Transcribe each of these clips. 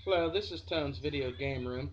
Hello, this is Tone's Video Game Room.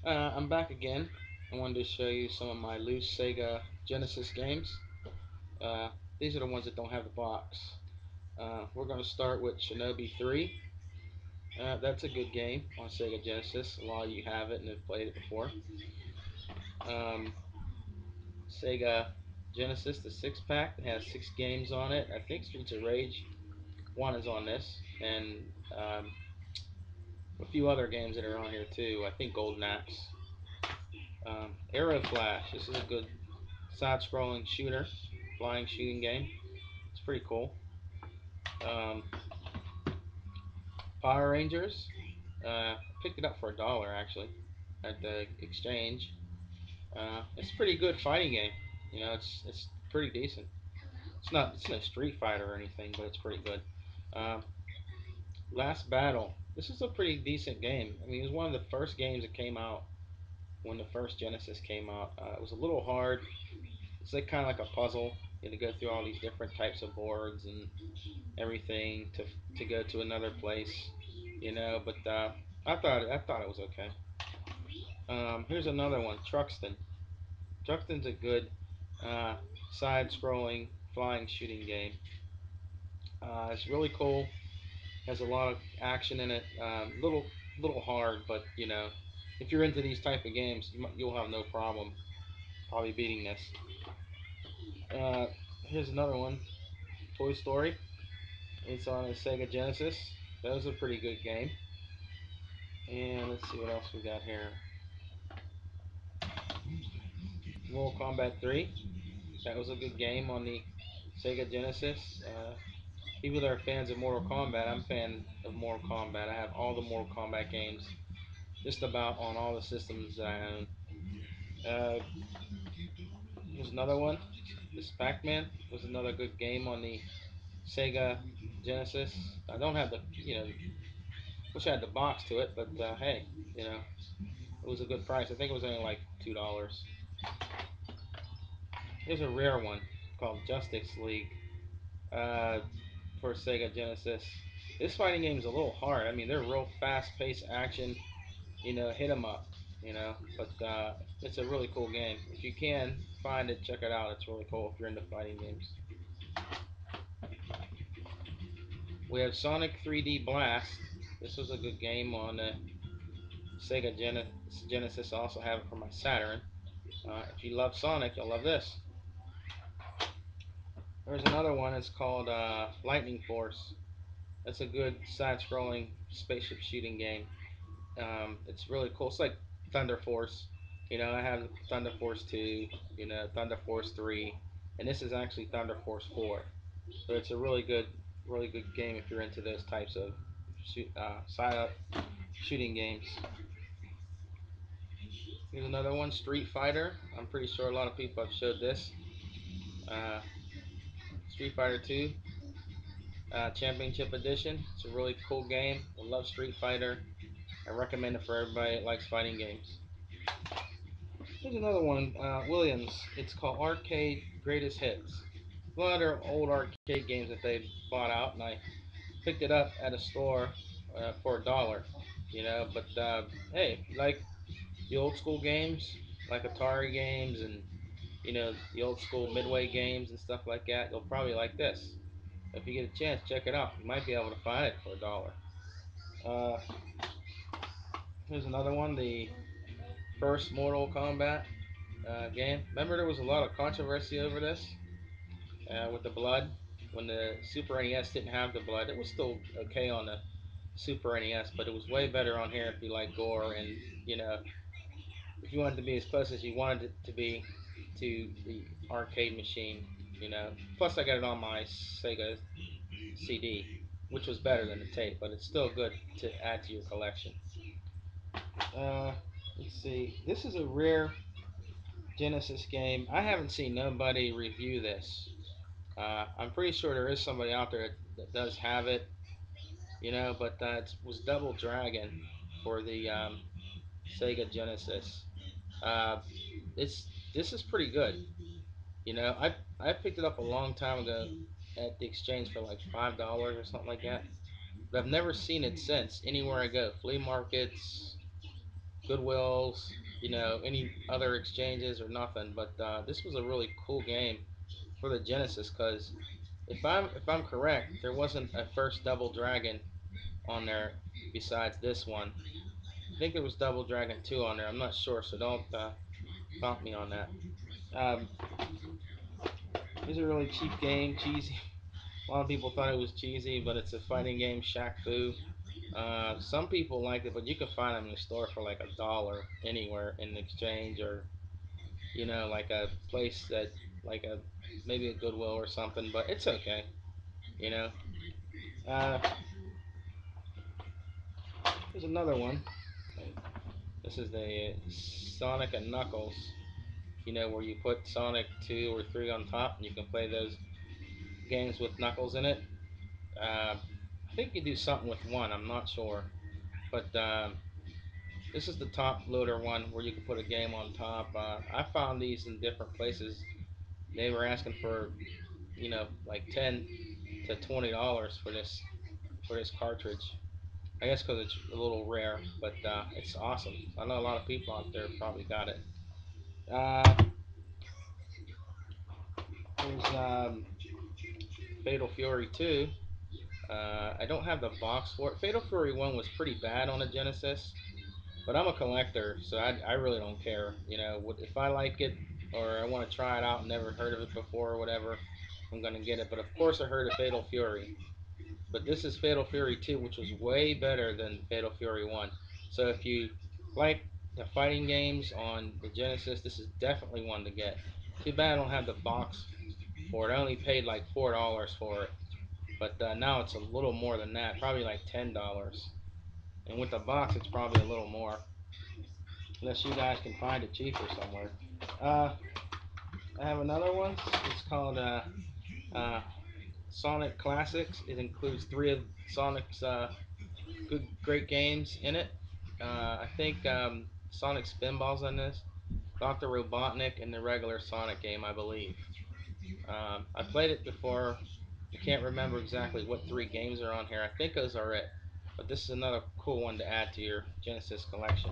I'm back again. I wanted to show you some of my loose Sega Genesis games. Uh, these are the ones that don't have the box. We're going to start with Shinobi 3. That's a good game on Sega Genesis. A lot of you have it and have played it before. Um, Sega Genesis, the 6-pack, it has 6 games on it. I think Streets of Rage 1 is on this, and a few other games that are on here too. I think Golden Axe. Arrow Flash. This is a good side-scrolling shooter, flying shooting game. It's pretty cool. Um, Power Rangers. I picked it up for $1 actually at the exchange. It's a pretty good fighting game. You know, it's pretty decent. It's no Street Fighter or anything, but it's pretty good. Um, Last Battle. This is a pretty decent game. I mean, it was one of the first games that came out when the first Genesis came out. It was a little hard. It's like kind of like a puzzle. You had to go through all these different types of boards and everything to go to another place, you know. But I thought it was okay. Here's another one, Truxton. Truxton's a good uh, side-scrolling flying shooting game. It's really cool. Has a lot of action in it. Little hard, but you know, if you're into these type of games, you'll have no problem probably beating this. Uh, Here's another one, Toy Story. It's on a Sega Genesis. That was a pretty good game. And let's see what else we got here. Mortal Kombat 3. That was a good game on the Sega Genesis. People that are fans of Mortal Kombat, I'm a fan of Mortal Kombat. I have all the Mortal Kombat games just about on all the systems that I own. Uh, Here's another one. This PacMan was another good game on the Sega Genesis. I don't have the, wish I had the box to it, but hey, you know, it was a good price. I think it was only like $2. Here's a rare one called Justice League uh, for Sega Genesis. This fighting game is a little hard. I mean, they're real fast-paced action, you know, hit 'em up, you know. But it's a really cool game. If you can find it, check it out. It's really cool if you're into fighting games. We have Sonic 3D Blast. This was a good game on Sega Genesis. I also have it for my Saturn. If you love Sonic, you'll love this. There's another one. It's called Lightning Force. That's a good side-scrolling spaceship shooting game. It's really cool. It's like Thunder Force. You know, I have Thunder Force 2, you know, Thunder Force 3, and this is actually Thunder Force 4. So it's a really good game if you're into those types of side-up shooting games. Here's another one, Street Fighter. I'm pretty sure a lot of people have showed this. Uh, Street Fighter 2 Championship Edition. It's a really cool game. I love Street Fighter. I recommend it for everybody that likes fighting games. Here's another one, Williams. It's called Arcade Greatest Hits. A lot of their old arcade games that they bought out, and I picked it up at a store for $1. You know, but hey, if you like the old school games, like Atari games, and you know the old school Midway games and stuff like that, you'll probably like this. If you get a chance, check it out. You might be able to find it for $1. Uh, Here's another one, the first Mortal Kombat game. Remember, there was a lot of controversy over this with the blood. When the Super NES didn't have the blood, it was still okay on the Super NES, but it was way better on here if you like gore and you know if you wanted to be as close as you wanted it to be to the arcade machine. You know. Plus, I got it on my Sega CD, which was better than the tape, but it's still good to add to your collection. Uh, let's see. This is a rare Genesis game. I haven't seen nobody review this. I'm pretty sure there is somebody out there that does have it, you know, but it was Double Dragon for the Sega Genesis. Uh, it's this is pretty good. You know, I picked it up a long time ago at the exchange for like $5 or something like that. but I've never seen it since anywhere I go. Flea markets, Goodwills, any other exchanges or nothing. But this was a really cool game for the Genesis because if I'm correct, there wasn't a first Double Dragon on there besides this one. I think there was Double Dragon 2 on there. I'm not sure, so don't prompt me on that. Um, it was a really cheap game, cheesy. A lot of people thought it was cheesy, but it's a fighting game, Shaq Fu. Some people liked it, but you can find them in the store for like $1 anywhere in exchange, or like a place that like a maybe a Goodwill or something. But it's okay, you know. Uh, there's another one. This is the Sonic and Knuckles. Where you put Sonic 2 or 3 on top, and you can play those games with Knuckles in it. I think you do something with one. I'm not sure, but this is the top loader one where you can put a game on top. I found these in different places. They were asking for like $10 to $20 for this cartridge. I guess because it's a little rare, but it's awesome. I know a lot of people out there probably got it. Uh, there's Fatal Fury 2. I don't have the box for it. Fatal Fury 1 was pretty bad on the Genesis, but I'm a collector, so I really don't care. If I like it or I want to try it out and never heard of it before or whatever, I'm going to get it. But of course, I heard of Fatal Fury. But this is Fatal Fury 2, which was way better than Fatal Fury 1. So if you like the fighting games on the Genesis, this is definitely one to get. Too bad I don't have the box for it. I only paid like $4 for it. But now it's a little more than that, probably like $10. And with the box, it's probably a little more, unless you guys can find it cheaper somewhere. Uh, I have another one. It's called uh, Sonic Classics. It includes three of Sonic's good, great games in it. I think Sonic Spinball's on this, Dr. Robotnik, and the regular Sonic game, I believe. I played it before. I can't remember exactly what three games are on here. I think those are it. But this is another cool one to add to your Genesis collection.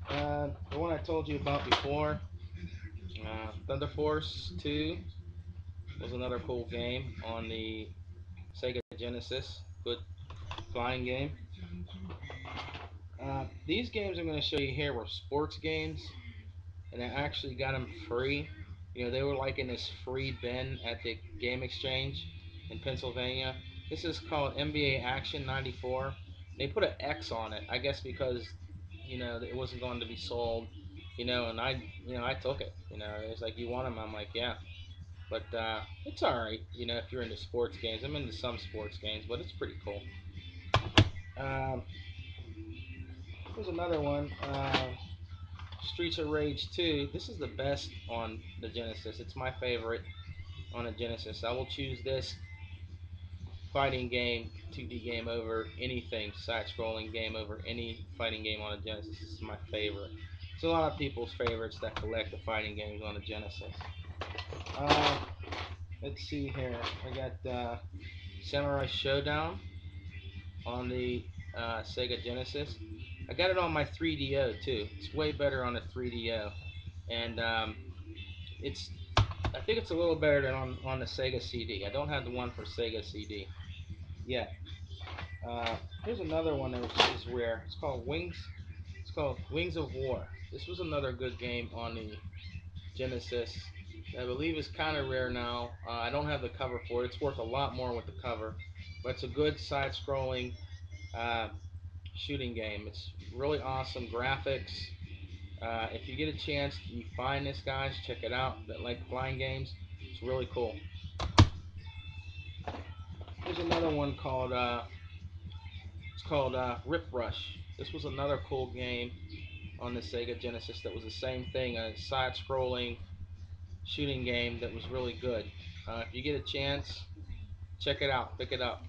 The one I told you about before, Thunder Force 2, was another cool game on the Sega Genesis. Good flying game. These games I'm going to show you here were sports games, and I actually got them free. They were like in this free bin at the Game Exchange in Pennsylvania. This is called NBA Action '94. They put an X on it, I guess because it wasn't going to be sold. And I took it. It's like, you want them? I'm like, yeah. But it's all right. If you're into sports games, I'm into some sports games, but it's pretty cool. Um, Here's another one. Streets of Rage 2. This is the best on the Genesis. It's my favorite on the Genesis. I will choose this fighting game, 2D game, over anything, side-scrolling game over any fighting game on the Genesis. This is my favorite. It's a lot of people's favorites that collect the fighting games on the Genesis. Uh, let's see here. I got Samurai Shodown on the Sega Genesis. I got it on my 3DO too. It's way better on the 3DO, and it's I think it's a little better than on the Sega CD. I don't have the one for Sega CD yet. Here's another one that is rare. It's called Wings. It's called Wings of War. This was another good game on the Genesis. I believe it's kind of rare now. I don't have the cover for it. It's worth a lot more with the cover, but it's a good side-scrolling uh, shooting game. It's really awesome graphics. If you get a chance, you find this, guys, check it out. That like flying games, it's really cool. There's another one called Rip Rush. This was another cool game on the Sega Genesis that was the same thing, a side-scrolling shooting game that was really good. If you get a chance, check it out, pick it up.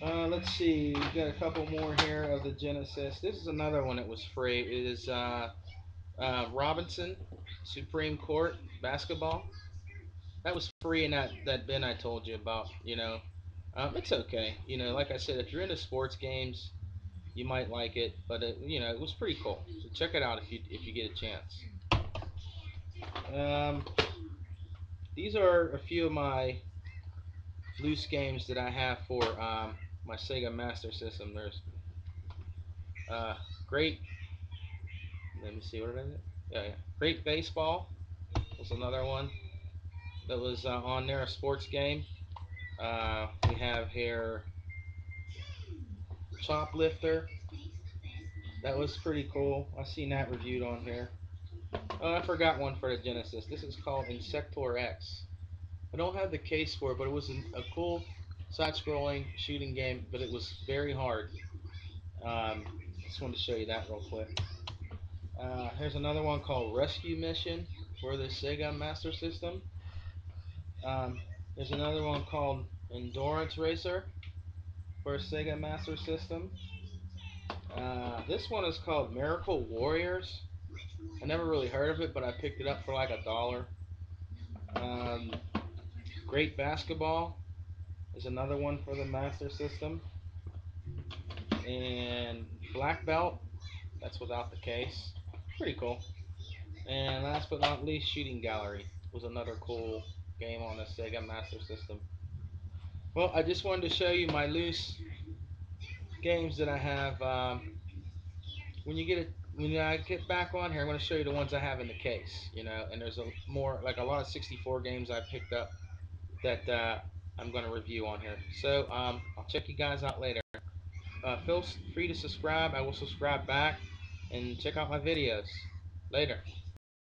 Let's see, we got a couple more here of the Genesis. This is another one that was free. It is Robinson Supreme Court basketball. That was free in that bin I told you about. It's okay. Like I said, if you're into sports games, you might like it. But it was pretty cool. So check it out if you get a chance. Um, these are a few of my loose games that I have for my Sega Master System. There's uh, great. Let me see what it is. Yeah. Great Baseball was another one that was on there. A sports game. We have here Choplifter. That was pretty cool. I seen that reviewed on here. Oh, I forgot one for the Genesis. This is called Insector X. I don't have the case for it, but it was a cool side-scrolling shooting game, but it was very hard. Just wanted to show you that real quick. Here's another one called Rescue Mission for the Sega Master System. Um, there's another one called Endurance Racer for Sega Master System. This one is called Miracle Warriors. I never really heard of it, but I picked it up for like $1. Um, Great Basketball is another one for the Master System. And Black Belt, that's without the case. Pretty cool. And last but not least, Shooting Gallery was another cool game on the Sega Master System. Well, I just wanted to show you my loose games that I have. When I get back on here, I'm going to show you the ones I have in the case. And there's a lot of 64 games I picked up that I'm going to review on here. So I'll check you guys out later. Feel free to subscribe. I will subscribe back and check out my videos later.